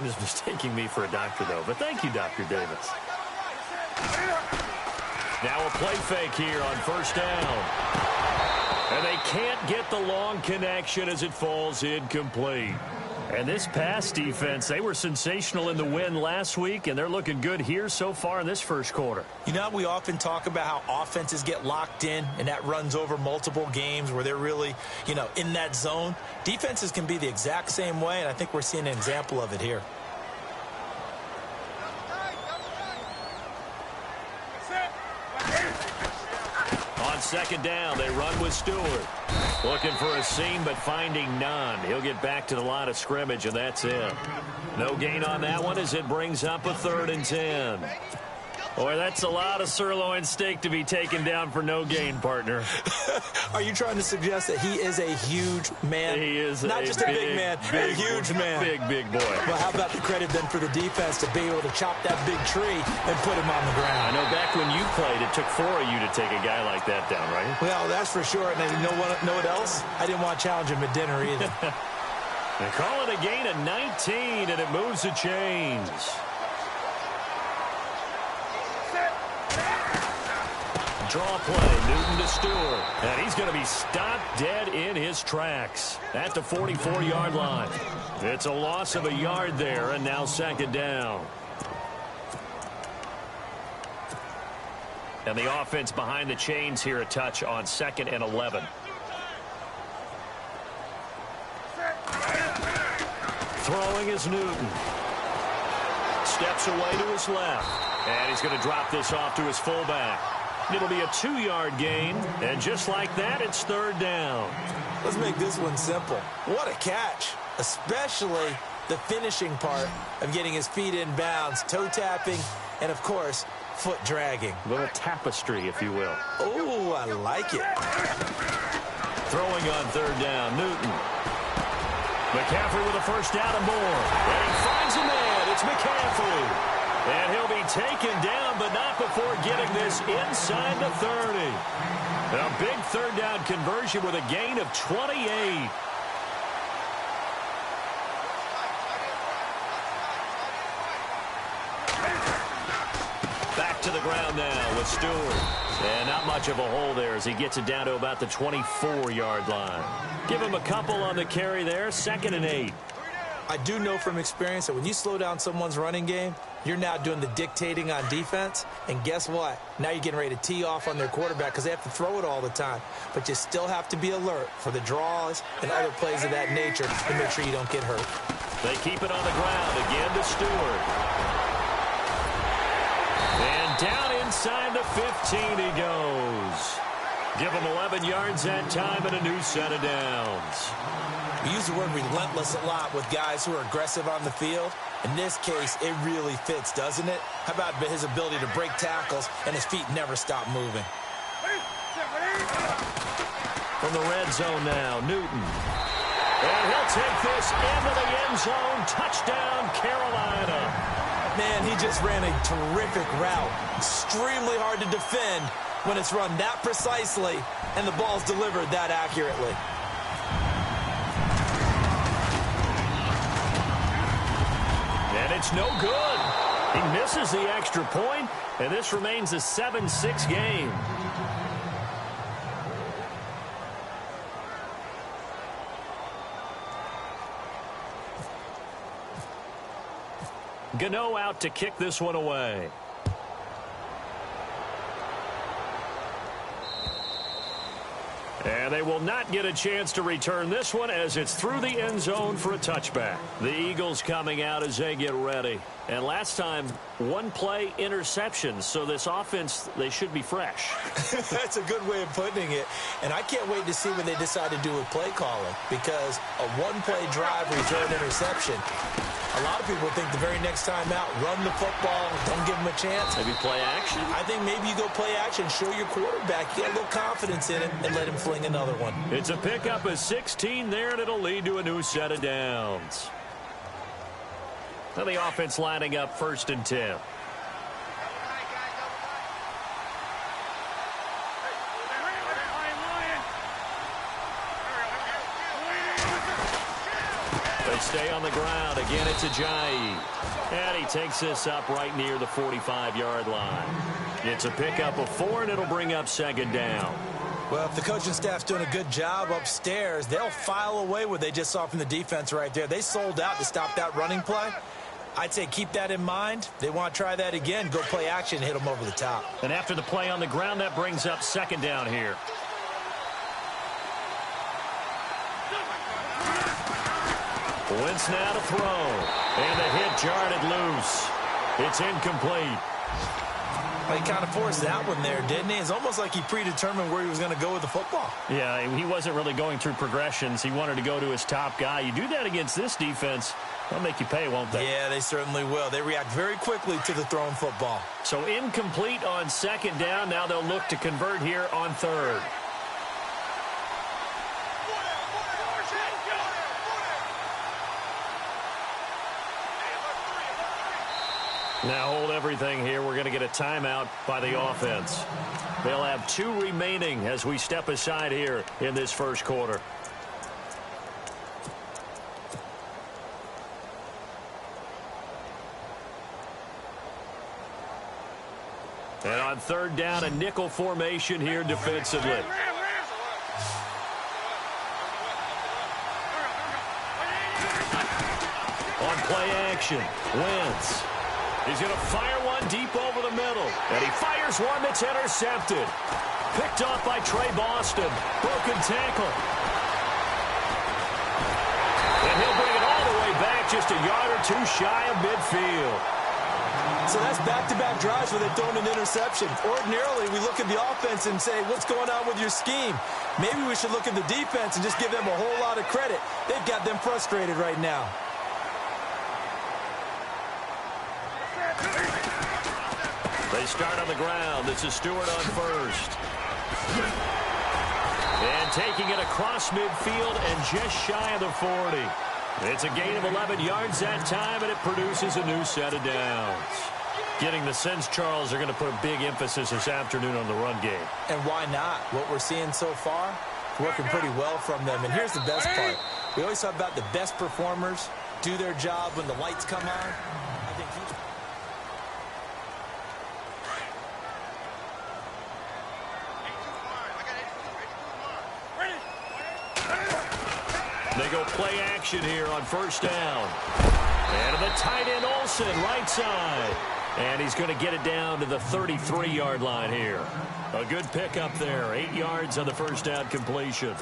Is mistaking me for a doctor, though. But thank you, Dr. Davis. Now a play fake here on first down. And they can't get the long connection as it falls incomplete. And this pass defense, they were sensational in the win last week, and they're looking good here so far in this first quarter. You know, we often talk about how offenses get locked in, and that runs over multiple games where they're really, in that zone. Defenses can be the exact same way, and I think we're seeing an example of it here. On second down, they run with Stewart. Looking for a seam, but finding none. He'll get back to the line of scrimmage, and that's it. No gain on that one as it brings up a 3rd and 10. Boy, that's a lot of sirloin steak to be taken down for no gain, partner. Are you trying to suggest that he is a huge man? He is not just a big man, a huge man. Big boy. Well, how about the credit then for the defense to be able to chop that big tree and put him on the ground? I know back when you played, it took 4 of you to take a guy like that down, right? Well, that's for sure. And you know what else? I didn't want to challenge him at dinner either. They call it a gain of 19, and it moves the chains. Draw play, Newton to Stewart. And he's going to be stopped dead in his tracks at the 44-yard line. It's a loss of a yard there, and now second down. And the offense behind the chains here a touch on 2nd and 11. Throwing is Newton. Steps away to his left. And he's going to drop this off to his fullback. It'll be a 2-yard gain, and just like that, it's 3rd down. Let's make this one simple. What a catch, especially the finishing part of getting his feet in bounds, toe tapping, and, of course, foot dragging. A little tapestry, if you will. Oh, I like it. Throwing on 3rd down, Newton. McCaffrey with a first down and more. And he finds a man. It's McCaffrey. And he'll be taken down, but not before getting this inside the 30. A big 3rd down conversion with a gain of 28. Back to the ground now with Stewart. And not much of a hole there as he gets it down to about the 24-yard line. Give him a couple on the carry there, 2nd and 8. I do know from experience that when you slow down someone's running game, you're now doing the dictating on defense. And guess what? Now you're getting ready to tee off on their quarterback because they have to throw it all the time. But you still have to be alert for the draws and other plays of that nature to make sure you don't get hurt. They keep it on the ground again to Stewart. And down inside the 15 he goes. Give him 11 yards that time and a new set of downs. We use the word relentless a lot with guys who are aggressive on the field. In this case, it really fits, doesn't it? How about his ability to break tackles and his feet never stop moving? From the red zone now, Newton. And he'll take this into the end zone. Touchdown, Carolina. Man, he just ran a terrific route. Extremely hard to defend when it's run that precisely and the ball's delivered that accurately. And it's no good. He misses the extra point, and this remains a 7-6 game. Gano out to kick this one away. And they will not get a chance to return this one as it's through the end zone for a touchback. The Eagles coming out as they get ready. And last time, one play interception. So this offense, they should be fresh. That's a good way of putting it. And I can't wait to see what they decide to do with play calling. Because a one-play drive where you throw an interception, a lot of people think the very next time out, run the football, don't give them a chance. Maybe play action? I think maybe you go play action, show your quarterback, get a little confidence in him, and let him fling another one. It's a pickup of 16 there, and it'll lead to a new set of downs. Now the offense lining up 1st and 10. They stay on the ground. Again, it's Ajayi. And he takes this up right near the 45-yard line. It's a pickup of 4, and it'll bring up second down. Well, if the coaching staff's doing a good job upstairs, they'll file away what they just saw from the defense right there. They sold out to stop that running play. I'd say keep that in mind. They want to try that again. Go play action, hit them over the top. And after the play on the ground, that brings up second down here. Wentz now to throw. And the hit jarred it loose. It's incomplete. Well, he kind of forced that one there, didn't he? It's almost like he predetermined where he was going to go with the football. Yeah, he wasn't really going through progressions. He wanted to go to his top guy. You do that against this defense, they'll make you pay, won't they? Yeah, they certainly will. They react very quickly to the thrown football. So incomplete on second down. Now they'll look to convert here on third. Now hold everything here. We're going to get a timeout by the offense. They'll have 2 remaining as we step aside here in this first quarter. And on third down, a nickel formation here defensively. On play action, Wentz. He's going to fire one deep over the middle. And he fires one that's intercepted. Picked off by Trey Boston. Broken tackle. And he'll bring it all the way back, just a yard or 2 shy of midfield. So that's back-to-back drives where they've thrown an interception. Ordinarily, we look at the offense and say, what's going on with your scheme? Maybe we should look at the defense and just give them a whole lot of credit. They've got them frustrated right now. They start on the ground. This is Stewart on first. And taking it across midfield and just shy of the 40. It's a gain of 11 yards that time, and it produces a new set of downs. Getting the sense, Charles, they're going to put a big emphasis this afternoon on the run game. And why not? What we're seeing so far, working pretty well from them. And here's the best part. We always talk about the best performers do their job when the lights come on. I think They go play action here on first down. And the tight end Olsen, right side. And he's going to get it down to the 33-yard line here. A good pickup there. 8 yards on the first down completion.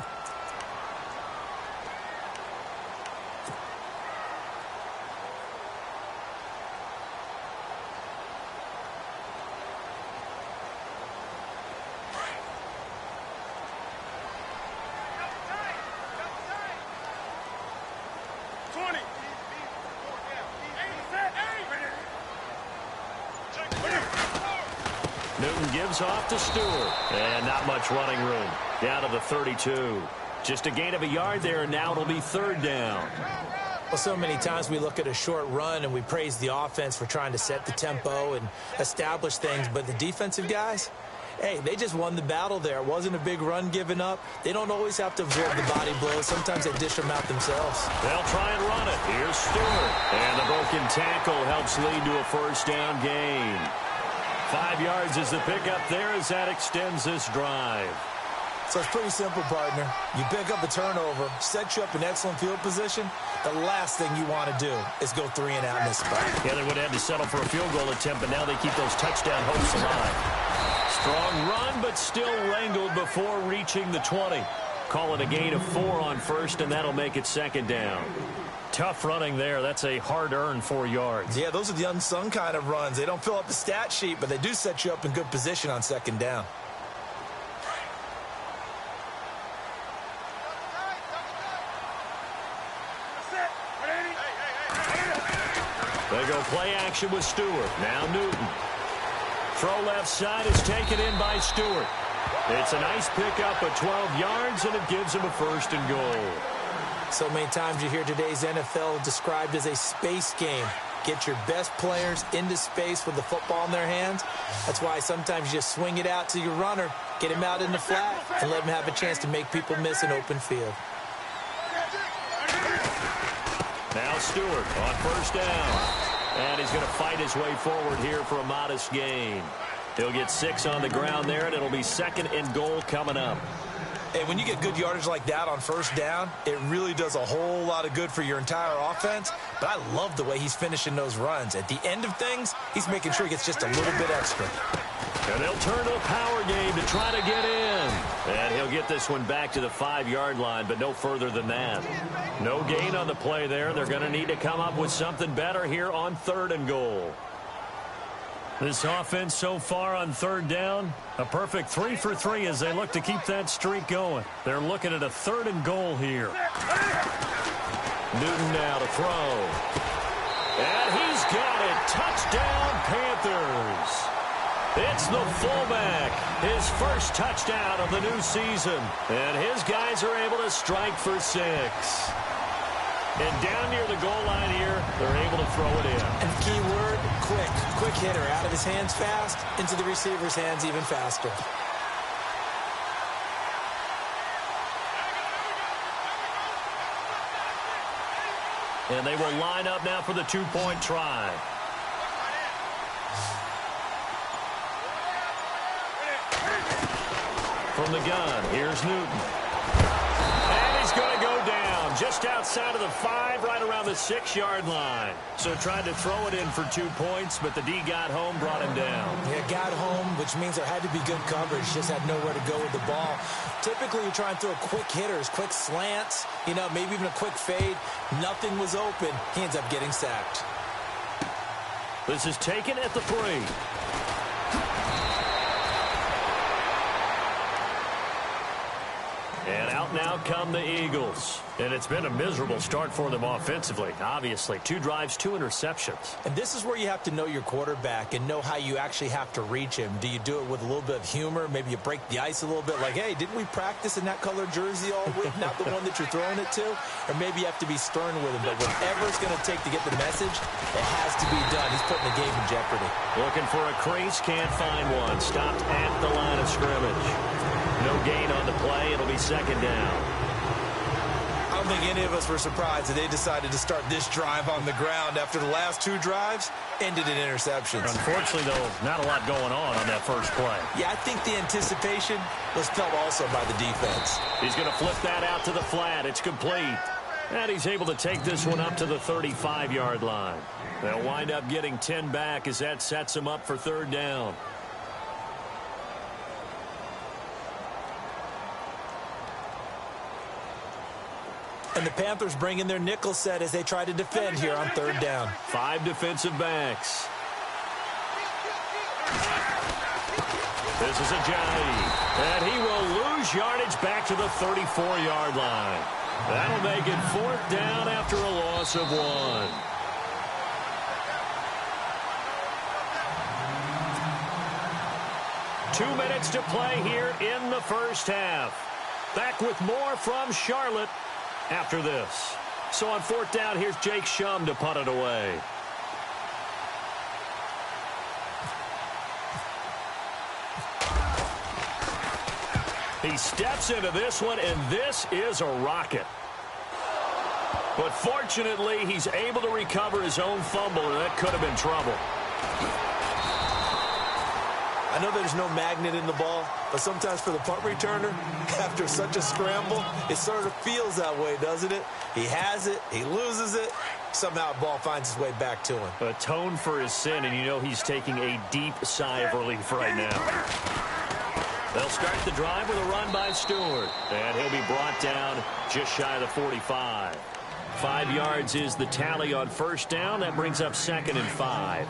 Newton gives off to Stewart. And not much running room. Down to the 32. Just a gain of a yard there, and now it'll be third down. Well, so many times we look at a short run and we praise the offense for trying to set the tempo and establish things. But the defensive guys, hey, they just won the battle there. It wasn't a big run given up. They don't always have to absorb the body blows. Sometimes they dish them out themselves. They'll try and run it. Here's Stewart. And the broken tackle helps lead to a first down gain. 5 yards is the pickup there as that extends this drive. So it's pretty simple, partner. You pick up a turnover, set you up in excellent field position. The last thing you want to do is go 3 and out in this spot. Yeah, they would have had to settle for a field goal attempt, but now they keep those touchdown hopes alive. Strong run, but still wrangled before reaching the 20. Call it a gain of 4 on first, and that'll make it second down. Tough running there. That's a hard-earned 4 yards. Yeah, those are the unsung kind of runs. They don't fill up the stat sheet, but they do set you up in good position on second down. They go play action with Stewart. Now Newton. Throw left side is taken in by Stewart. It's a nice pickup of 12 yards, and it gives him a first and goal. So many times you hear today's NFL described as a space game. Get your best players into space with the football in their hands. That's why sometimes you just swing it out to your runner, get him out in the flat, and let him have a chance to make people miss an open field. Now Stewart on first down. And he's going to fight his way forward here for a modest gain. He'll get 6 on the ground there, and it'll be 2nd and goal coming up. Hey, when you get good yardage like that on first down, it really does a whole lot of good for your entire offense. But I love the way he's finishing those runs. At the end of things, he's making sure he gets just a little bit extra. And they'll turn to a power game to try to get in. And he'll get this one back to the 5-yard line, but no further than that. No gain on the play there. They're going to need to come up with something better here on 3rd and goal. This offense so far on 3rd down, a perfect 3 for 3 as they look to keep that streak going. They're looking at a 3rd and goal here. Newton now to throw. And he's got it. Touchdown, Panthers. It's the fullback, his first touchdown of the new season. And his guys are able to strike for 6. And down near the goal line here, they're able to throw it in. And the key word, quick. Quick hitter. Out of his hands fast, into the receiver's hands even faster. And they will line up now for the 2-point try. From the gun, here's Newton. And he's going to go down just outside of the 5, right around the 6-yard line. So tried to throw it in for 2 points, but the D got home, brought him down. Yeah, got home, which means there had to be good coverage. Just had nowhere to go with the ball. Typically, you're trying to throw quick hitters, quick slants, maybe even a quick fade. Nothing was open. He ends up getting sacked. This is taken at the 3. And out now come the Eagles. And it's been a miserable start for them offensively, obviously. 2 drives, 2 interceptions. And this is where you have to know your quarterback and know how you actually have to reach him. Do you do it with a little bit of humor? Maybe you break the ice a little bit like, hey, didn't we practice in that color jersey all week? Not the one that you're throwing it to? Or maybe you have to be stern with him. But whatever it's going to take to get the message, it has to be done. He's putting the game in jeopardy. Looking for a crease, can't find one. Stopped at the line of scrimmage. No gain on the play. It'll be 2nd down. I don't think any of us were surprised that they decided to start this drive on the ground after the last 2 drives ended in interceptions. Unfortunately, though, not a lot going on that first play. Yeah, I think the anticipation was felt also by the defense. He's going to flip that out to the flat. It's complete. And he's able to take this one up to the 35-yard line. They'll wind up getting 10 back as that sets him up for 3rd down. And the Panthers bring in their nickel set as they try to defend here on 3rd down. 5 defensive backs. This is Ajayi. And he will lose yardage back to the 34-yard line. That'll make it 4th down after a loss of 1. Two minutes to play here in the first half. Back with more from Charlotte after this. So on 4th down, here's Jake Shum to punt it away. He steps into this one, and this is a rocket. But fortunately, he's able to recover his own fumble, and that could have been trouble. I know there's no magnet in the ball, but sometimes for the punt returner, after such a scramble, it sort of feels that way, doesn't it? He has it, he loses it, somehow the ball finds its way back to him. Atone for his sin, and you know he's taking a deep sigh of relief right now. They'll start the drive with a run by Stewart, and he'll be brought down just shy of the 45. 5 yards is the tally on 1st down. That brings up 2nd and 5.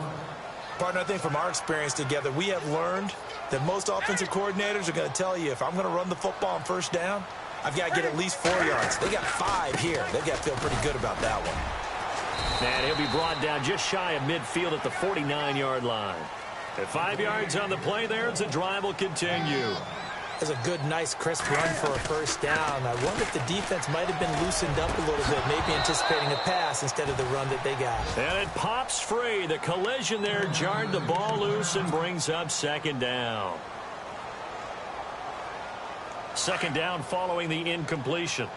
Partner, I think from our experience together, we have learned that most offensive coordinators are going to tell you, if I'm going to run the football on 1st down, I've got to get at least 4 yards. They got 5 here. They've got to feel pretty good about that one. And he'll be brought down just shy of midfield at the 49-yard line. At 5 yards on the play there, the drive will continue. That's a good, nice, crisp run for a 1st down. I wonder if the defense might have been loosened up a little bit, maybe anticipating a pass instead of the run that they got. And it pops free. The collision there jarred the ball loose and brings up 2nd down. 2nd down following the incompletion.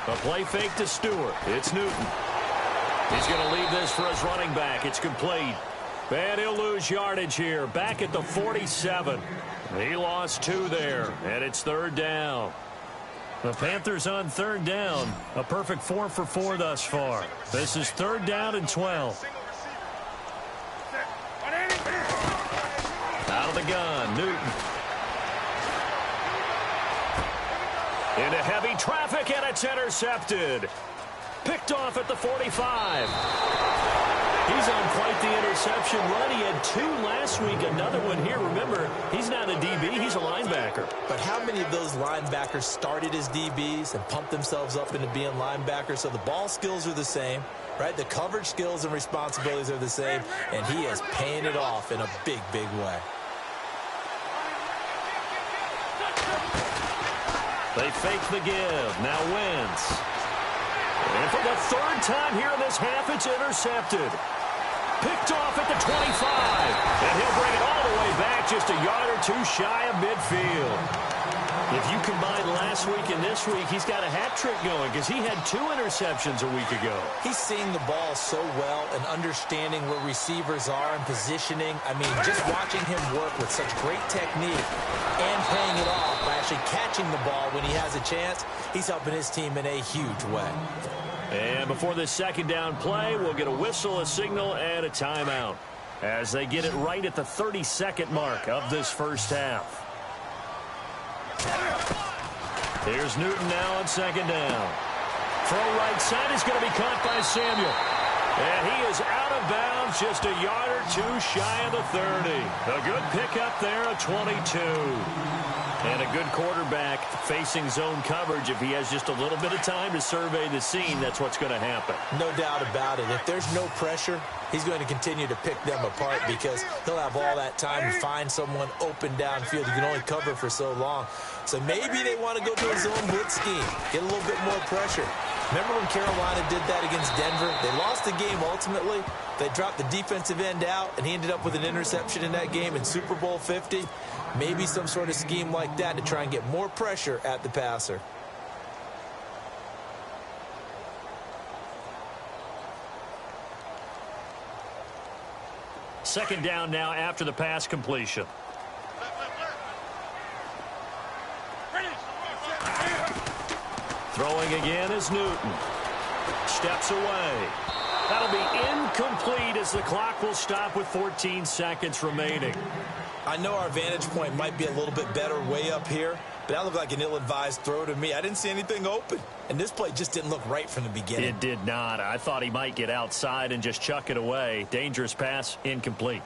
A play fake to Stewart. It's Newton. He's going to leave this for his running back. It's complete. And he'll lose yardage here. Back at the 47. He lost 2 there, and it's 3rd down. The Panthers on 3rd down. A perfect 4 for 4 thus far. This is 3rd down and 12. Out of the gun, Newton. Into heavy traffic, and it's intercepted. Picked off at the 45. He's on quite the interception run. He had 2 last week, another one here. Remember, he's not a DB, he's a linebacker. But how many of those linebackers started as DBs and pumped themselves up into being linebackers? So the ball skills are the same, right? The coverage skills and responsibilities are the same, and he is paying it off in a big, big way. They fake the give. Now Wentz. And for the 3rd time here in this half, it's intercepted. Picked off at the 25. And he'll bring it all the way back, just a yard or 2 shy of midfield. If you combine last week and this week, he's got a hat trick going because he had 2 interceptions a week ago. He's seeing the ball so well and understanding where receivers are and positioning. I mean, just watching him work with such great technique and paying it off by actually catching the ball when he has a chance, he's helping his team in a huge way. And before this 2nd down play, we'll get a whistle, a signal, and a timeout as they get it right at the 32nd mark of this first half. Here's Newton now on 2nd down. Throw right side is going to be caught by Samuel. And he is out of bounds, just a yard or 2 shy of the 30. A good pickup there, a 22. And a good quarterback facing zone coverage. If he has just a little bit of time to survey the scene, that's what's going to happen. No doubt about it. If there's no pressure, he's going to continue to pick them apart because he'll have all that time to find someone open downfield. You can only cover for so long. So maybe they want to go to a zone blitz scheme, get a little bit more pressure. Remember when Carolina did that against Denver? They lost the game ultimately. They dropped the defensive end out, and he ended up with an interception in that game in Super Bowl 50. Maybe some sort of scheme like that to try and get more pressure at the passer. Second down now after the pass completion. Throwing again is Newton. Steps away. That'll be incomplete as the clock will stop with 14 seconds remaining. I know our vantage point might be a little bit better way up here, but that looked like an ill-advised throw to me. I didn't see anything open, and this play just didn't look right from the beginning. It did not. I thought he might get outside and just chuck it away. Dangerous pass, incomplete.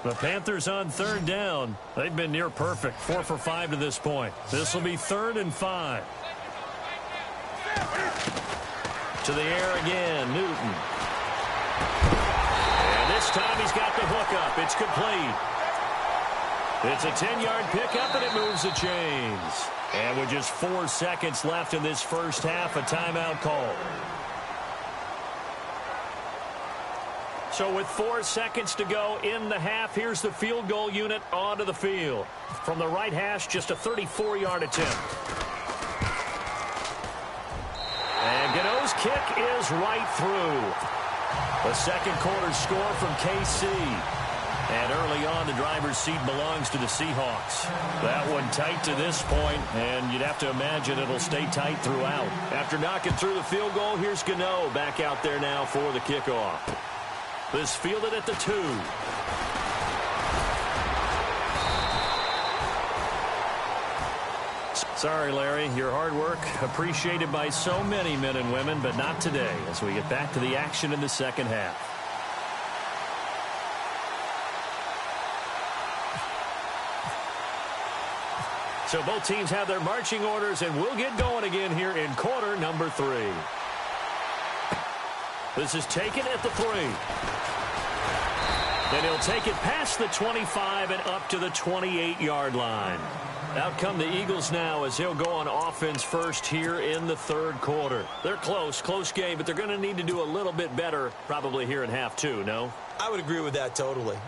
The Panthers on 3rd down. They've been near perfect. 4 for 5 to this point. This will be 3rd and 5. To the air again, Newton. And this time he's got the hook up. It's complete. It's a 10-yard pickup, and it moves the chains. And with just 4 seconds left in this first half, a timeout call. So with 4 seconds to go in the half, here's the field goal unit onto the field. From the right hash, just a 34-yard attempt. And Gano's kick is right through. The second quarter score from KC. And early on, the driver's seat belongs to the Seahawks. That one tight to this point, and you'd have to imagine it'll stay tight throughout. After knocking through the field goal, here's Gano back out there now for the kickoff. This fielded at the 2. Sorry, Larry. Your hard work appreciated by so many men and women, but not today as we get back to the action in the second half. So both teams have their marching orders, and we'll get going again here in quarter number 3. This is taken at the 3. And he'll take it past the 25 and up to the 28-yard line. Out come the Eagles now as he'll go on offense first here in the third quarter. They're close game, but they're going to need to do a little bit better probably here in half 2, no? I would agree with that totally.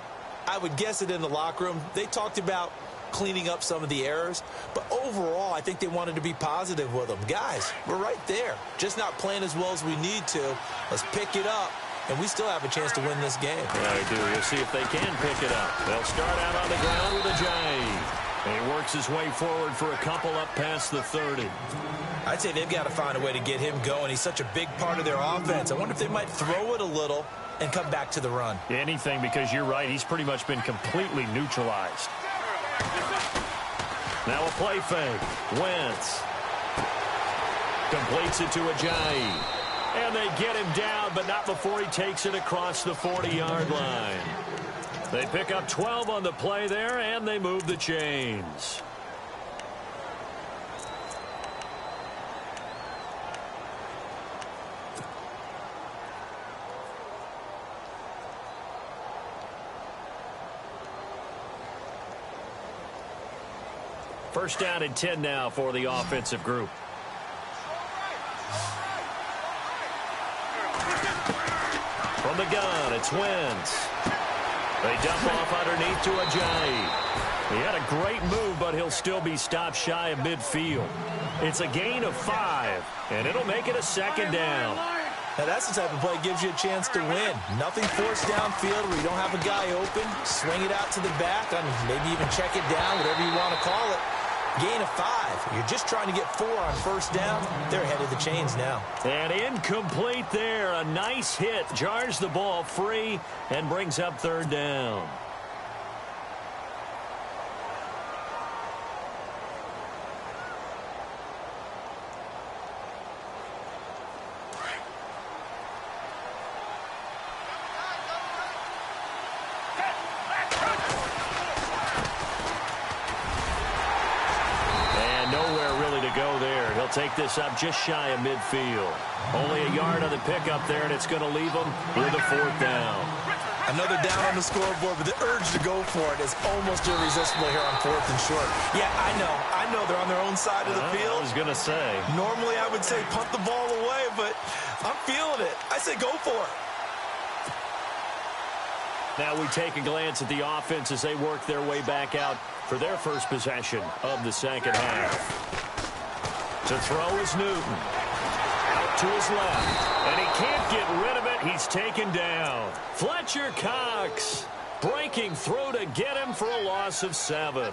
I would guess it in the locker room. They talked about cleaning up some of the errors. But overall, I think they wanted to be positive with them. Guys, we're right there. Just not playing as well as we need to. Let's pick it up, and we still have a chance to win this game. Yeah, they do. We'll see if they can pick it up. They'll start out on the ground with a jive. And he works his way forward for a couple up past the 30. I'd say they've got to find a way to get him going. He's such a big part of their offense. I wonder if they might throw it a little and come back to the run. Anything, because you're right. He's pretty much been completely neutralized. Now a play fake. Wentz completes it to Ajayi. And they get him down, but not before he takes it across the 40-yard line. They pick up 12 on the play there, and they move the chains. First down and 10 now for the offensive group. From the gun, it's Wentz. They dump off underneath to Ajayi. He had a great move, but he'll still be stopped shy of midfield. It's a gain of 5, and it'll make it a second down. Now, that's the type of play that gives you a chance to win. Nothing forced downfield where you don't have a guy open. Swing it out to the back, maybe even check it down, whatever you want to call it. Gain of 5. You're just trying to get 4 on first down. They're ahead of the chains now. And incomplete there. A nice hit. Jars the ball free and brings up third down. Take this up just shy of midfield. Only a yard on the pickup there, and it's going to leave them with a fourth down. Another down on the scoreboard, but the urge to go for it is almost irresistible here on 4th and short. Yeah, I know they're on their own side of the field. I was going to say. Normally I would say punt the ball away, but I'm feeling it. I say go for it. Now we take a glance at the offense as they work their way back out for their first possession of the second half. To throw is Newton. Out to his left. And he can't get rid of it. He's taken down. Fletcher Cox breaking through to get him for a loss of 7.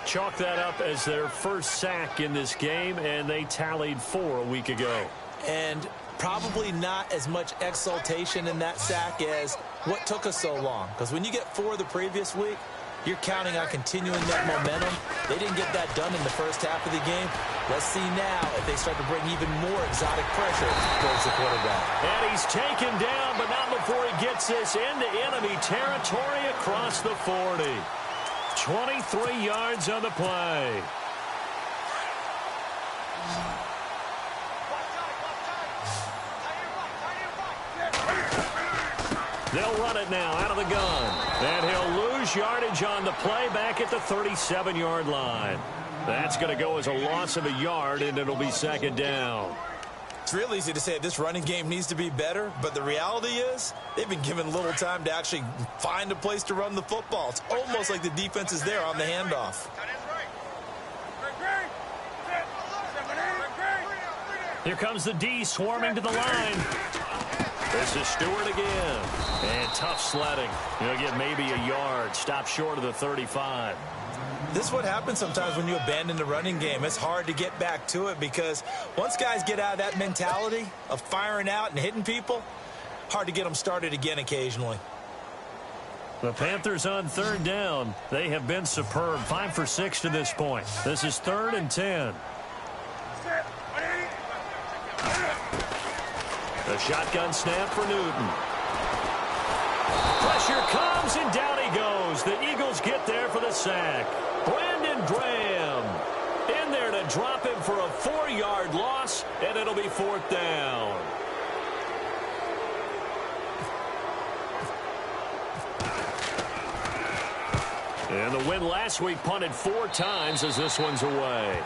Chalk that up as their first sack in this game, and they tallied 4 a week ago. And probably not as much exultation in that sack as what took us so long. Because when you get 4 the previous week, you're counting on continuing that momentum. They didn't get that done in the first half of the game. Let's see now if they start to bring even more exotic pressure towards the quarterback. And he's taken down, but not before he gets this into enemy territory across the 40. 23 yards on the play. They'll run it now out of the gun. And he'll lose yardage on the play back at the 37-yard line. That's going to go as a loss of a yard, and it'll be second down. It's real easy to say this running game needs to be better, but the reality is they've been given little time to actually find a place to run the football. It's almost like the defense is there on the handoff. Here comes the D swarming to the line. This is Stewart again. And tough sledding. He'll get maybe a yard. Stop short of the 35. This is what happens sometimes when you abandon the running game. It's hard to get back to it because once guys get out of that mentality of firing out and hitting people, hard to get them started again occasionally. The Panthers on third down. They have been superb. 5 for 6 to this point. This is 3rd and 10. The shotgun snap for Newton. Pressure comes, and down he goes. The Eagles get there for the sack. Brandon Graham in there to drop him for a 4-yard loss, and it'll be 4th down. And the win last week punted 4 times as this one's away.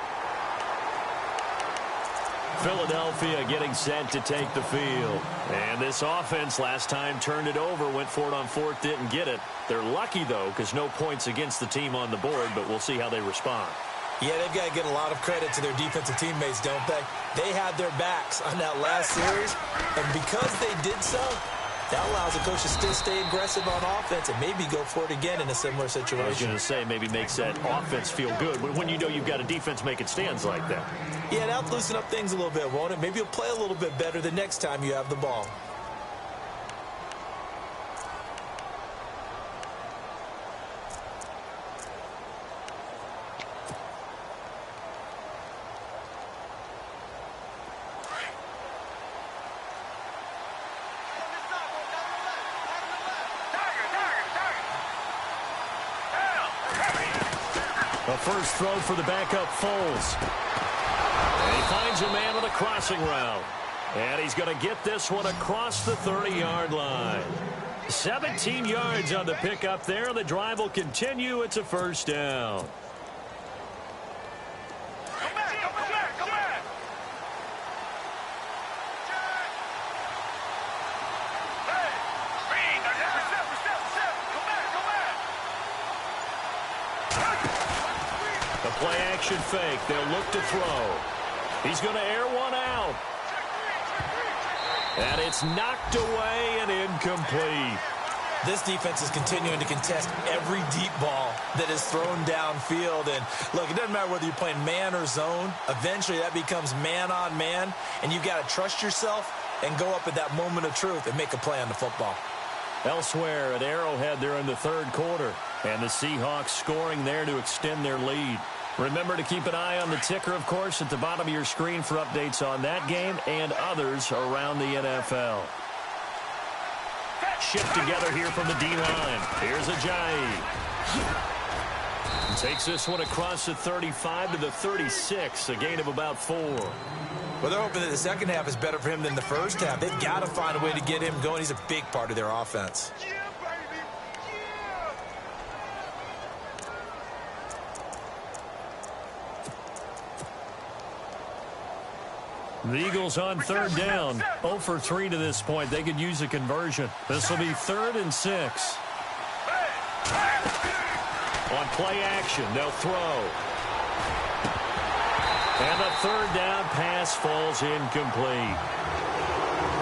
Philadelphia getting set to take the field. And this offense last time turned it over, went for it on fourth, didn't get it. They're lucky, though, because no points against the team on the board, but we'll see how they respond. Yeah, they've got to get a lot of credit to their defensive teammates, don't they? They had their backs on that last series, and because they did so, that allows the coach to still stay aggressive on offense and maybe go for it again in a similar situation. I was going to say, maybe makes that offense feel good when you know you've got a defense making stands like that. Yeah, that'll loosen up things a little bit, won't it? Maybe you'll play a little bit better the next time you have the ball. A first throw for the backup Foles. And he finds a man with a crossing route. And he's going to get this one across the 30-yard line. 17 yards on the pickup there. The drive will continue. It's a first down. Play-action fake. They'll look to throw. He's going to air one out. And it's knocked away and incomplete. This defense is continuing to contest every deep ball that is thrown downfield. And, look, it doesn't matter whether you're playing man or zone. Eventually, that becomes man-on-man, and you've got to trust yourself and go up at that moment of truth and make a play on the football. Elsewhere at Arrowhead, they're in the third quarter. And the Seahawks scoring there to extend their lead. Remember to keep an eye on the ticker, of course, at the bottom of your screen for updates on that game and others around the NFL. Shift together here from the D-line. Here's Ajayi. Takes this one across the 35 to the 36, a gain of about 4. Well, they're hoping that the second half is better for him than the first half. They've got to find a way to get him going. He's a big part of their offense. The Eagles on third down. 0 for 3 to this point. They could use a conversion. This will be 3rd and 6. On play action, they'll throw. And the third down pass falls incomplete.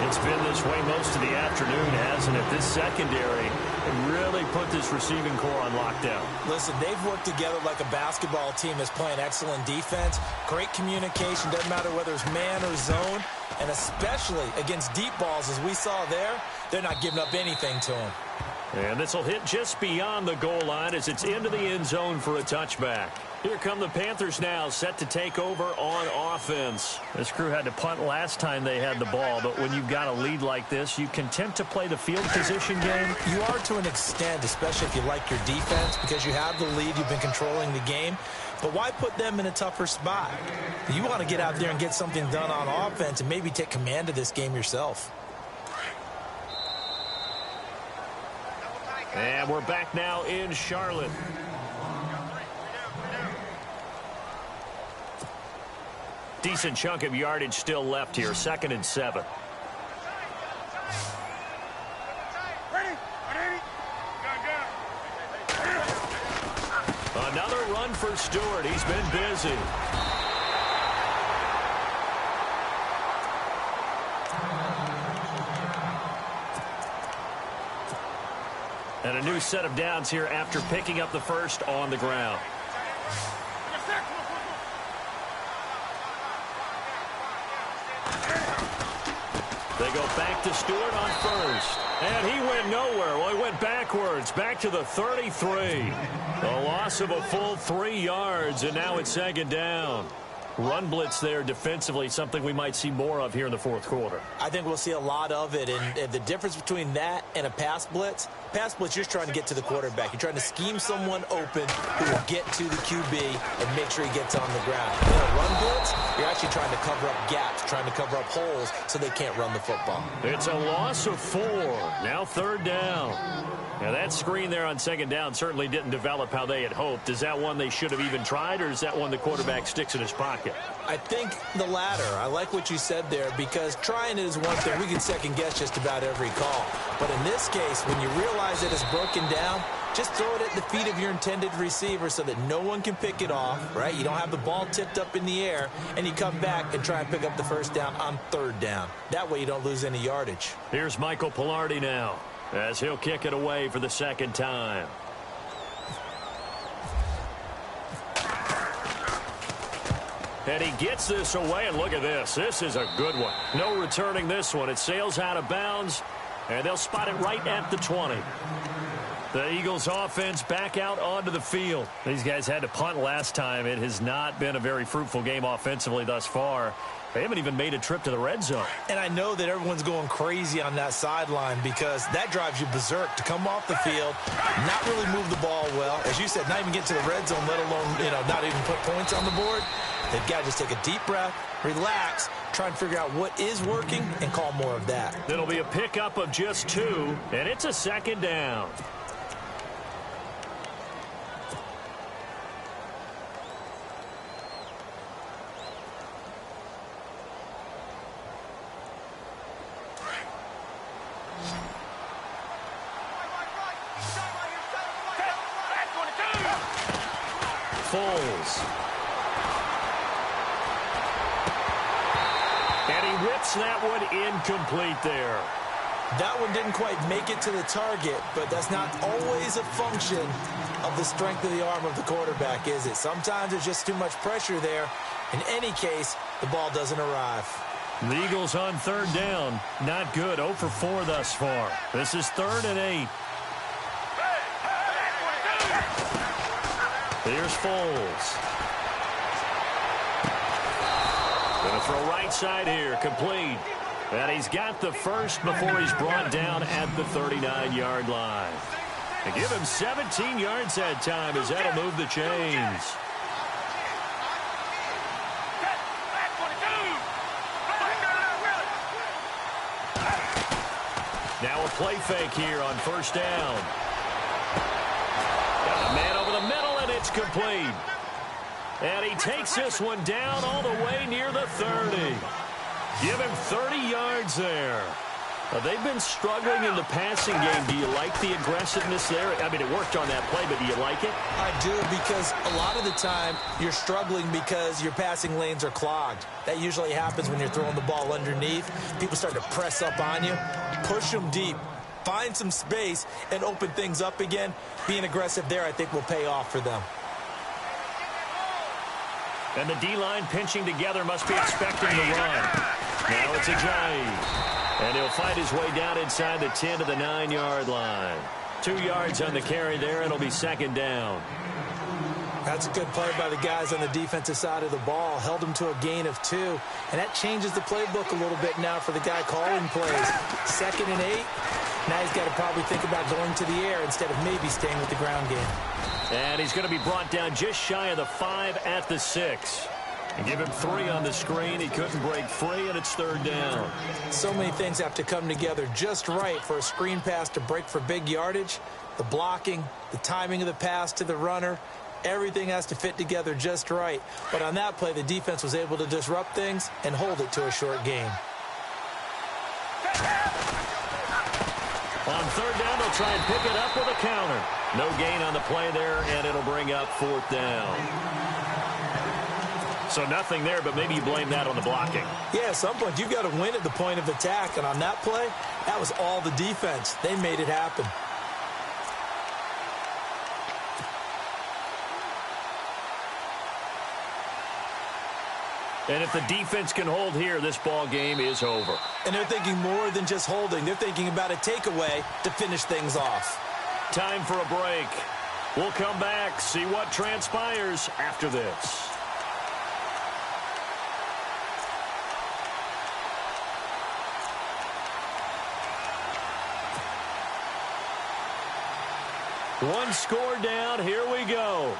It's been this way most of the afternoon, hasn't it? This secondary really put this receiving core on lockdown. Listen, they've worked together like a basketball team that's playing excellent defense. Great communication. Doesn't matter whether it's man or zone. And especially against deep balls, as we saw there, they're not giving up anything to them. And this will hit just beyond the goal line as it's into the end zone for a touchback. Here come the Panthers now, set to take over on offense. This crew had to punt last time they had the ball, but when you've got a lead like this, you content to play the field position game? You are to an extent, especially if you like your defense, because you have the lead, you've been controlling the game. But why put them in a tougher spot? You want to get out there and get something done on offense and maybe take command of this game yourself. And we're back now in Charlotte. Decent chunk of yardage still left here. 2nd and 7. Another run for Stewart. He's been busy. And a new set of downs here after picking up the first on the ground. They go back to Stewart on first. And he went nowhere. Well, he went backwards, back to the 33. A loss of a full 3 yards, and now it's 2nd down. Run blitz there defensively, something we might see more of here in the fourth quarter. I think we'll see a lot of it, and the difference between that and a pass blitz, you're just trying to get to the quarterback. You're trying to scheme someone open who will get to the QB and make sure he gets on the ground. In a run blitz, you're actually trying to cover up gaps, trying to cover up holes so they can't run the football. It's a loss of 4. Now 3rd down. Now, that screen there on 2nd down certainly didn't develop how they had hoped. Is that one they should have even tried, or is that one the quarterback sticks in his pocket? second? I think the latter. I like what you said there because trying it is one thing. We can second guess just about every call. But in this case, when you realize that it's broken down, just throw it at the feet of your intended receiver so that no one can pick it off, right? You don't have the ball tipped up in the air, and you come back and try and pick up the first down on third down. That way you don't lose any yardage. Here's Michael Pilardi now as he'll kick it away for the second time. And he gets this away, and look at this. This is a good one. No returning this one. It sails out of bounds, and they'll spot it right at the 20. The Eagles offense back out onto the field. These guys had to punt last time. It has not been a very fruitful game offensively thus far. They haven't even made a trip to the red zone. And I know that everyone's going crazy on that sideline because that drives you berserk to come off the field, not really move the ball well. As you said, not even get to the red zone, let alone, not even put points on the board. They've got to just take a deep breath, relax, try and figure out what is working, and call more of that. It'll be a pickup of just 2, and it's a second down. Foles. And he whips that one incomplete there. That one didn't quite make it to the target, but that's not always a function of the strength of the arm of the quarterback, is it? Sometimes there's just too much pressure there. In any case, the ball doesn't arrive. The Eagles on third down. Not good. 0 for 4 thus far. This is 3rd and 8. Here's Foles. Going to throw right side here. Complete. And he's got the first before he's brought down at the 39-yard line. And give him 17 yards that time as that'll move the chains. Now a play fake here on first down. Got a man over the middle, and it's complete. And he takes this one down all the way near the 30. Give him 30 yards there. They've been struggling in the passing game. Do you like the aggressiveness there? I mean, it worked on that play, but do you like it? I do, because a lot of the time you're struggling because your passing lanes are clogged. That usually happens when you're throwing the ball underneath. People start to press up on you. Push them deep. Find some space and open things up again. Being aggressive there, I think, will pay off for them. And the D-line pinching together must be expecting the run. Now it's Ajayi. And he'll fight his way down inside the 10 to the 9-yard line. 2 yards on the carry there. It'll be second down. That's a good play by the guys on the defensive side of the ball. Held him to a gain of 2. And that changes the playbook a little bit now for the guy calling plays. 2nd and 8. Now he's got to probably think about going to the air instead of maybe staying with the ground game. And he's going to be brought down just shy of the 5 at the 6. And give him 3 on the screen. He couldn't break free, and it's third down. So many things have to come together just right for a screen pass to break for big yardage. The blocking, the timing of the pass to the runner, everything has to fit together just right. But on that play, the defense was able to disrupt things and hold it to a short gain. On third down, they'll try and pick it up with a counter. No gain on the play there, and it'll bring up 4th down. So nothing there, but maybe you blame that on the blocking. Yeah, at some point, you've got to win at the point of attack. And on that play, that was all the defense. They made it happen. And if the defense can hold here, this ball game is over. And they're thinking more than just holding. They're thinking about a takeaway to finish things off. Time for a break. We'll come back, see what transpires after this. One score down. Here we go.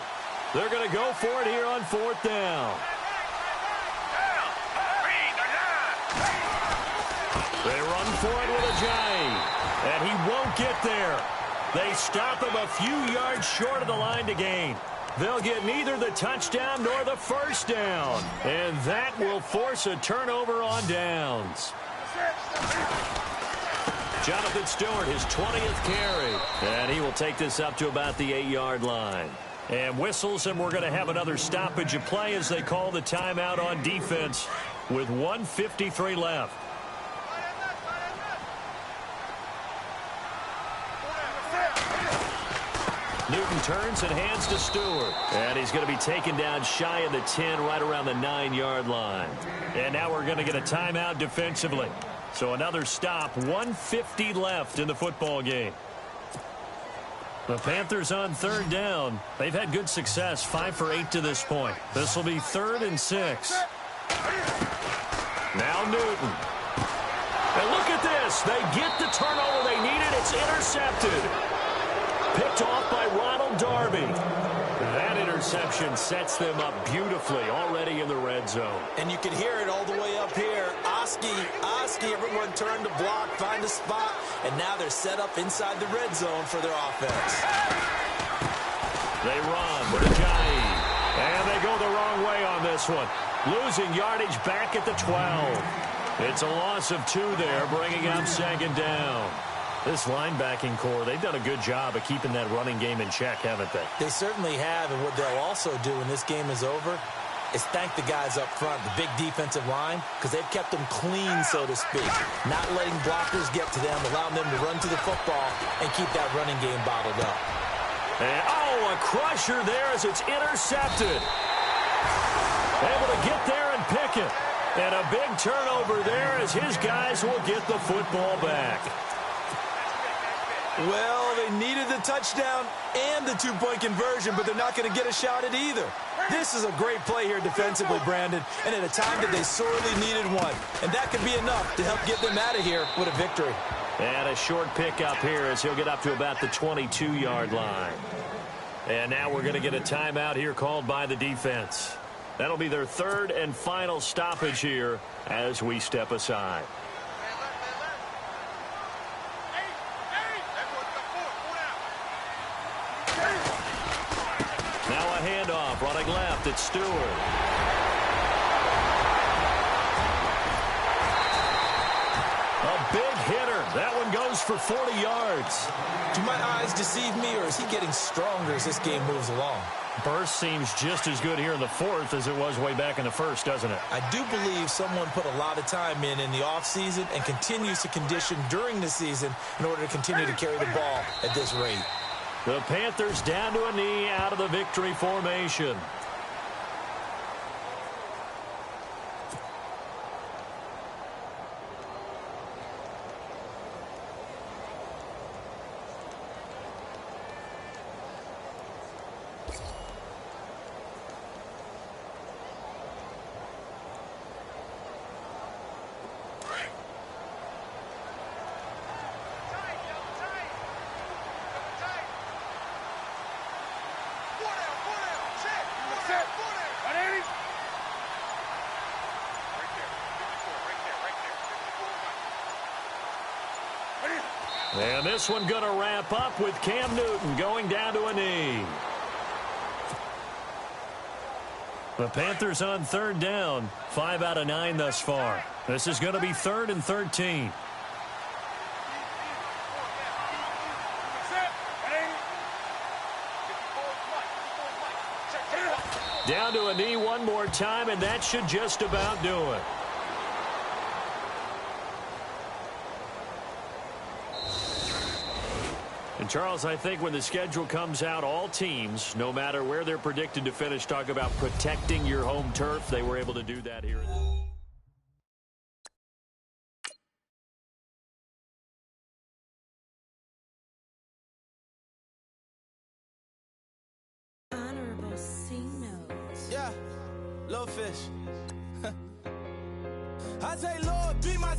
They're going to go for it here on 4th down. They run for it with Ajayi, and he won't get there. They stop him a few yards short of the line to gain. They'll get neither the touchdown nor the first down. And that will force a turnover on downs. Jonathan Stewart, his 20th carry. And he will take this up to about the 8-yard line. And whistles, and we're going to have another stoppage of play as they call the timeout on defense with 1:53 left. Newton turns and hands to Stewart. And he's going to be taken down shy of the 10, right around the 9-yard line. And now we're going to get a timeout defensively. So another stop, 1:50 left in the football game. The Panthers on third down. They've had good success, 5 for 8 to this point. This will be 3rd and 6. Now Newton. And look at this. They get the turnover they needed. It's intercepted. Picked off by Ronald Darby. That interception sets them up beautifully already in the red zone. And you can hear it all the way up here. Oski, everyone turned to block, find a spot, and now they're set up inside the red zone for their offense. They run for Ajayi. And they go the wrong way on this one. Losing yardage back at the 12. It's a loss of 2 there, bringing up 2nd down. This linebacking core, they've done a good job of keeping that running game in check, haven't they? They certainly have, and what they'll also do when this game is over is thank the guys up front, the big defensive line, because they've kept them clean, so to speak. Not letting blockers get to them, allowing them to run to the football and keep that running game bottled up. And, a crusher there as it's intercepted. Able to get there and pick it. And a big turnover there as his guys will get the football back. Well, they needed the touchdown and the 2-point conversion, but they're not going to get a shot at either. This is a great play here defensively, Brandon, and at a time that they sorely needed one. And that could be enough to help get them out of here with a victory. And a short pickup here as he'll get up to about the 22-yard line. And now we're going to get a timeout here called by the defense. That'll be their 3rd and final stoppage here as we step aside. Now a handoff, running left, it's Stewart. A big hitter. That one goes for 40 yards. Do my eyes deceive me, or is he getting stronger as this game moves along? Burst seems just as good here in the 4th as it was way back in the 1st, doesn't it? I do believe someone put a lot of time in the offseason and continues to condition during the season in order to continue to carry the ball at this rate. The Panthers down to a knee out of the victory formation. And this one going to wrap up with Cam Newton going down to a knee. The Panthers on 3rd down, 5 out of 9 thus far. This is going to be 3rd and 13. Down to a knee one more time, and that should just about do it. And, Charles, I think when the schedule comes out, all teams, no matter where they're predicted to finish, talk about protecting your home turf. They were able to do that here. Honorable C notes. Yeah, little fish. I say, Lord, be my